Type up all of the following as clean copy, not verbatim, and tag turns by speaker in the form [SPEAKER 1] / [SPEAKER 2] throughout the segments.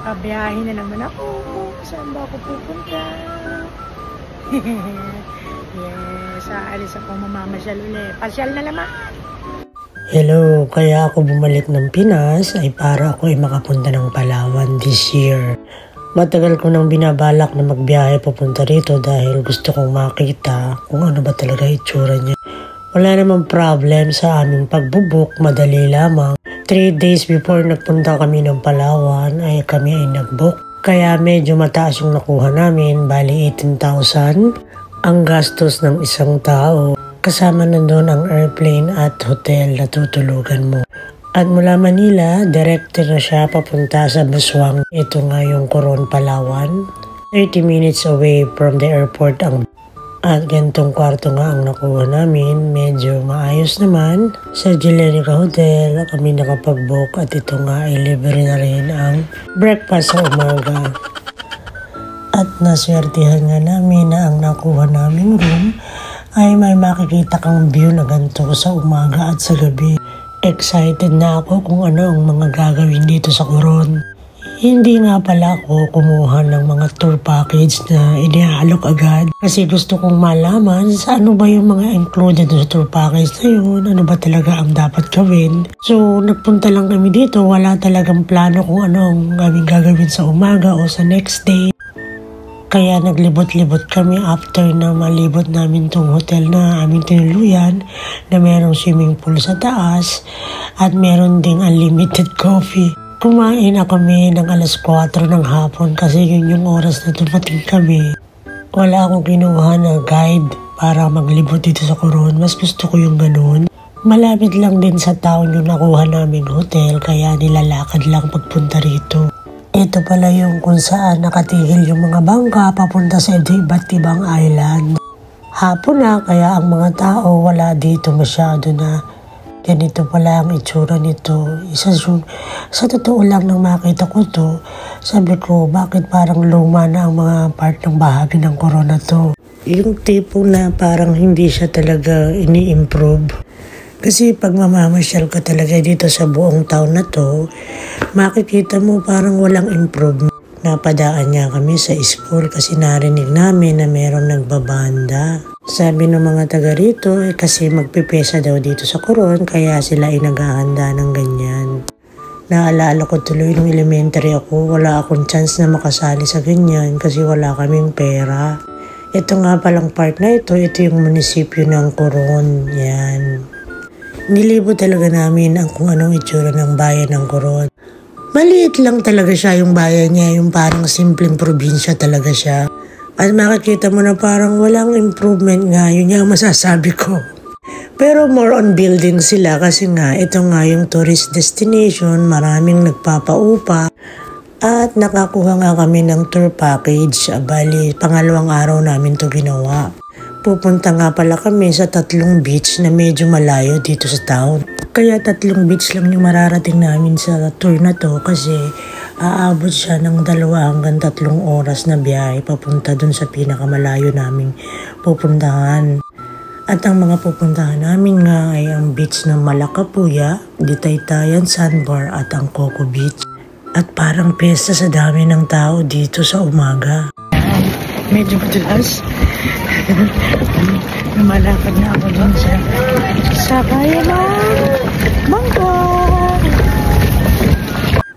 [SPEAKER 1] Magpapabiyahe na naman ako. Saan ba ako pupunta? Yes, aalis ako mamamasyal ulit. Pasyal na naman.
[SPEAKER 2] Hello, kaya ako bumalik ng Pinas ay para ako ay makapunta ng Palawan this year. Matagal ko nang binabalak na magbiyahe papunta rito dahil gusto kong makita kung ano ba talaga itsura niya. Wala namang problem sa aming pagbubuk, madali lamang. 3 days before nagpunta kami ng Palawan ay kami ay nagbook. Kaya medyo mataas yung nakuha namin, bali 18,000 ang gastos ng isang tao. Kasama nandun ang airplane at hotel na tutulugan mo. At mula Manila, direkte na siya papunta sa Busuan. Ito nga yung Coron, Palawan. 30 minutes away from the airport ang. At gantong kwarto nga ang nakuha namin. Medyo maayos naman. Sa Jelenica Hotel kami nakapag-book at ito nga ay libre na rin ang breakfast sa umaga. At naswertihan nga namin na ang nakuha naming room ay may makikita kang view na ganito sa umaga at sa gabi. Excited na ako kung ano ang mga gagawin dito sa Coron. Hindi nga pala ako kumuha ng mga tour package na iniaalok agad kasi gusto kong malaman sa ano ba yung mga included sa tour package na yun, ano ba talaga ang dapat gawin. So nagpunta lang kami dito, wala talagang plano kung ano ang aming gagawin sa umaga o sa next day. Kaya naglibot-libot kami after na malibot namin tong hotel na aming tinuluyan na merong swimming pool sa taas at meron ding unlimited coffee. Kumain na kami ng alas 4 ng hapon kasi yun yung oras na dumating kami. Wala akong kinuha na guide para maglibot dito sa Coron. Mas gusto ko yung ganun. Malapit lang din sa town yung nakuha naming hotel kaya nilalakad lang pagpunta rito. Ito pala yung kung saan nakatigil yung mga bangka papunta sa iba't ibang island. Hapon na kaya ang mga tao wala dito masyado na. Ganito pala ang itsura nito. Sa totoo lang nang makita ko to, sabi ko bakit parang luma na ang mga part ng bahagi ng Coron na to. Yung tipo na parang hindi siya talaga ini-improve. Kasi pag mamamasyal ka talaga dito sa buong town na to, makikita mo parang walang improvement. Napadaan niya kami sa school kasi narinig namin na merong nagbabanda. Sabi ng mga taga rito kasi magpipesa daw dito sa Coron kaya sila ay naghahanda ng ganyan. Naalala ko tuloy nung elementary ako, wala akong chance na makasali sa ganyan kasi wala kaming pera. Ito nga palang part na ito yung munisipyo ng Coron. Yan. Nilibot talaga namin ang kung anong itsura ng bayan ng Coron. Maliit lang talaga siya yung bayan niya, yung parang simpleng probinsya talaga siya. At makikita mo na parang walang improvement nga, yun yung masasabi ko. Pero more on building sila kasi nga ito nga yung tourist destination, maraming nagpapaupa. At nakakuha nga kami ng tour package, bali pangalawang araw namin to ginawa. Pupunta nga pala kami sa 3 beach na medyo malayo dito sa town. Kaya 3 beach lang yung mararating namin sa tour na to kasi aabot siya ng 2 hanggang 3 oras na biyahe papunta dun sa pinakamalayo naming pupuntahan. At ang mga pupuntahan namin nga ay ang beach ng Malacapuya, Ditaytayan Sandbar at ang Coco Beach. At parang piyesta sa dami ng tao dito sa umaga.
[SPEAKER 1] Medyo madalas. Lumalakad na ako dun sa kaya ng bangka.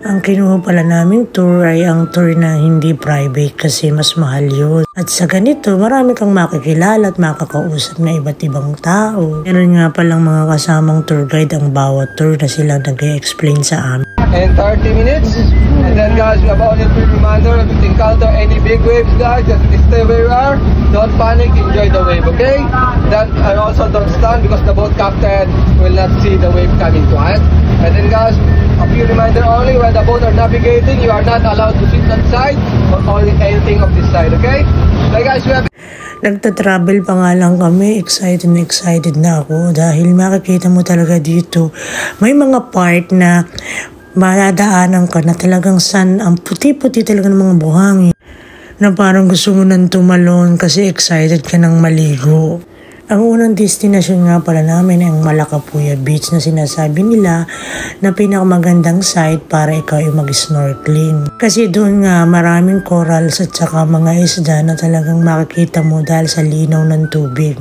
[SPEAKER 2] Ang kinuha pala naming tour ay ang tour na hindi private kasi mas mahal yun. At sa ganito, marami kang makikilala at makakausap na iba't ibang tao. Meron nga palang mga kasamang tour guide ang bawat tour na silang nag-explain sa amin.
[SPEAKER 3] And 30 minutes. And then guys, we have only a quick reminder, if you encounter any big waves guys, just stay where you are. Don't panic, enjoy the wave, okay? Then I also don't stand because the boat captain will not see the wave coming to us. And then guys, a few reminder only, when the boat are navigating, you are not allowed to sit that side or only anything of this side, okay? So guys, we have...
[SPEAKER 2] Nagta-travel pa nga lang kami, excited na ako dahil makikita mo talaga dito. May mga part na madadaanan ka na talagang ang puti-puti talaga ng mga buhangin na parang gusto mo nang tumalon kasi excited ka ng maligo. Ang unang destinasyon nga pala namin ay ang Malacapuya Beach na sinasabi nila na pinakamagandang site para ikaw ay mag-snorkeling. Kasi doon nga maraming corals at saka mga isda na talagang makikita mo dahil sa linaw ng tubig.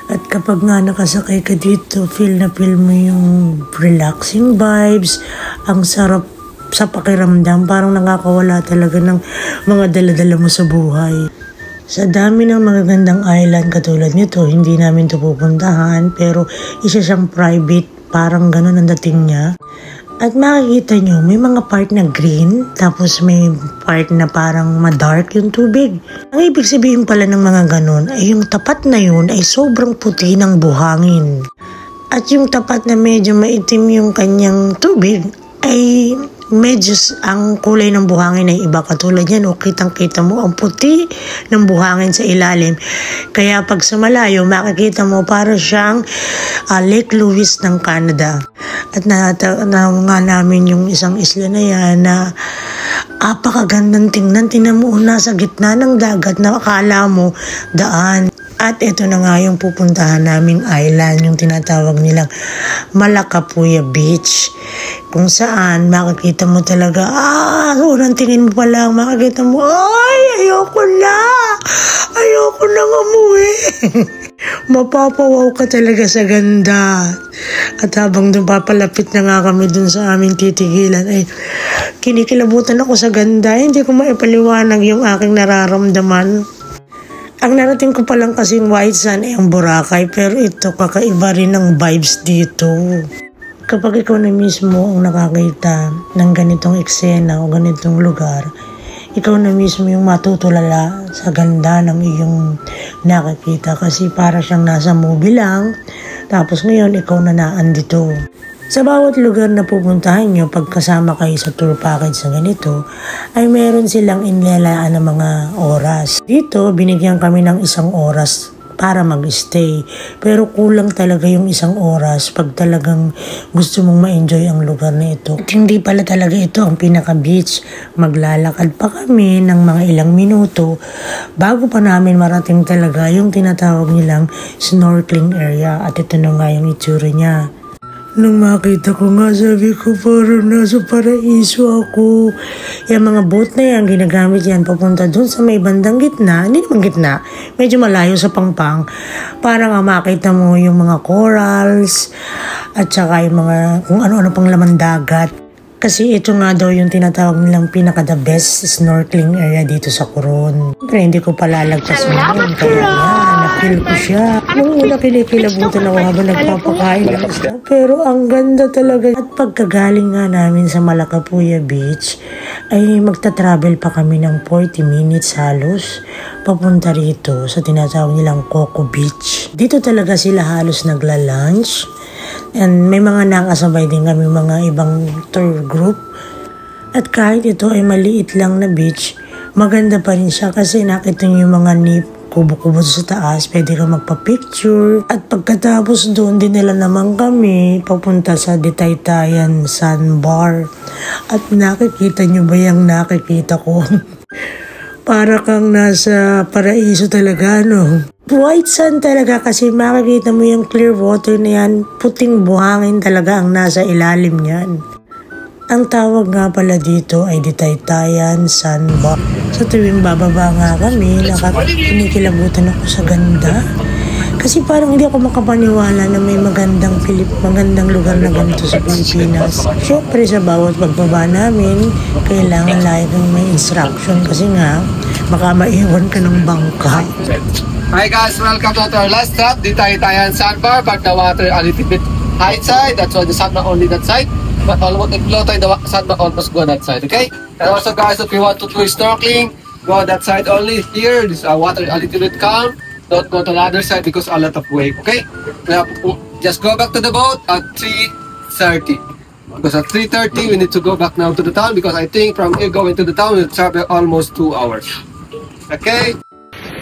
[SPEAKER 2] At kapag nga nakasakay ka dito, feel mo yung relaxing vibes, ang sarap sa pakiramdam, parang nakakawala talaga ng mga dala-dala mo sa buhay. Sa dami ng magagandang island katulad nito, hindi namin ito pupuntahan pero isa siyang private, parang ganun ang dating niya. At makikita nyo, may mga part na green, tapos may part na parang ma-dark yung tubig. Ang ibig sabihin pala ng mga ganun ay yung tapat na yun ay sobrang puti ng buhangin. At yung tapat na medyo maitim yung kanyang tubig ay medyo ang kulay ng buhangin ay iba, katulad yan o kitang-kita mo ang puti ng buhangin sa ilalim. Kaya pag sa malayo makikita mo para siyang Lake Louise ng Canada. At nga namin yung isang isla na yan na apakagandang tingnan. Tingnan mo nasa gitna ng dagat na akala mo daan. At ito na nga yung pupuntahan naming island, yung tinatawag nilang Malacapuya Beach. Kung saan makikita mo talaga, unang tingin mo pa lang, makikita mo, ay, ayoko nang umuwi. Mapapawaw ka talaga sa ganda. At habang doon papalapit na nga kami doon sa aming titigilan, ay kinikilabutan ako sa ganda. Hindi ko maipaliwanag yung aking nararamdaman. Ang narating ko palang kasing white sand ay ang Boracay, pero ito kakaiba rin ang vibes dito. Kapag ikaw na mismo ang nakakita ng ganitong eksena o ganitong lugar, ikaw na mismo yung matutulala sa ganda ng iyong nakakita kasi para siyang nasa movie lang, tapos ngayon ikaw na naandito. Sa bawat lugar na pupuntahan nyo, pagkasama kayo sa tour package na ganito, ay meron silang inilalaan ng mga oras. Dito, binigyan kami ng 1 oras para mag-stay. Pero kulang talaga yung 1 oras pag talagang gusto mong ma-enjoy ang lugar na ito. At hindi pala talaga ito ang pinaka-beach. Maglalakad pa kami ng mga ilang minuto bago pa namin marating talaga yung tinatawag nilang snorkeling area. At ito na nga yung itsura niya. Nung makita ko nga, sabi ko parang nasa paraiso ako. Yung mga boat na yan, ginagamit yan papunta dun sa may bandang gitna. Hindi naman gitna, medyo malayo sa Pangpang. Para nga makita mo yung mga corals at saka yung mga kung ano-ano pang laman dagat. Kasi ito nga daw yung tinatawag nilang pinaka-the best snorkeling area dito sa Coron. Pero hindi ko palalagpas ngayon. Kaya na-feel ko siya. Nung una kinikilabutan ako habang nagpapakain ng isda. Pero ang ganda talaga. At pagkagaling nga namin sa Malacapuya Beach, ay magta-travel pa kami ng 40 minutes halos papunta rito sa tinatawag nilang Coco Beach. Dito talaga sila halos nagla-lunch. And may mga nakasabay din kami mga ibang tour group. At kahit ito ay maliit lang na beach, maganda pa rin siya kasi nakita niyo yung mga kubo-kubo sa taas, pwede ka magpa-picture. At pagkatapos doon, dinala naman kami papunta sa Ditaytayan Sandbar. At nakikita niyo ba yung nakikita ko? Para kang nasa paraiso talaga, no? White sand talaga kasi makikita mo yung clear water na yan. Puting buhangin talaga ang nasa ilalim niyan. Ang tawag nga pala dito ay Ditaytayan Sandbar. Sa tuwing bababa nga kami, kinikilabutan ako sa ganda. Kasi parang hindi ako makapaniwala na may magandang lugar na ganito sa Pilipinas. Siyempre sa bawat pagbaba namin, kailangan lagi kang may instruction kasi nga baka maiwan ka ng bangka.
[SPEAKER 3] Hi guys, welcome to our last stop, Ditaytayan Sandbar, but the water a little bit high side, that's why the sun not only that side, but almost if low tide, the sun not almost go that side, okay? And also guys, if you want to do snorkeling, go that side only. Here, this water a little bit calm, don't go to the other side because a lot of wave, okay? Now, just go back to the boat at 3:30. Because at 3:30, we need to go back now to the town because I think from here going to the town, we'll travel almost 2 hours. Okay?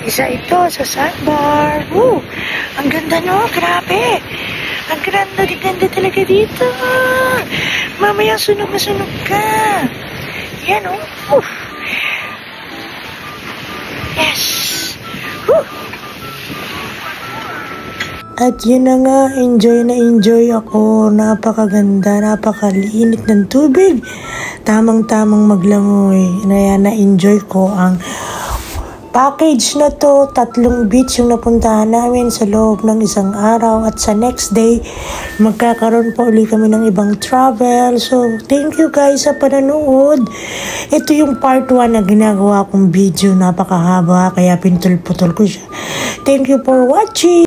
[SPEAKER 1] Isa ito sa Sandbar. Ang ganda no, grabe. Ang ganda talaga dito. Mamaya sunog na sunog ka. Yan oh. Yes.
[SPEAKER 2] At yun na nga, enjoy na enjoy ako. Napakaganda, napakaliinit ng tubig. Tamang-tamang maglangoy. Na-enjoy ko ang package na to. 3 beach yung napuntahan namin sa loob ng isang araw. At sa next day, magkakaroon pa uli kami ng ibang travel. So, thank you guys sa panonood. Ito yung part 1 na ginagawa kong video. Napakahaba, kaya pintol-putol ko siya. Thank you for watching.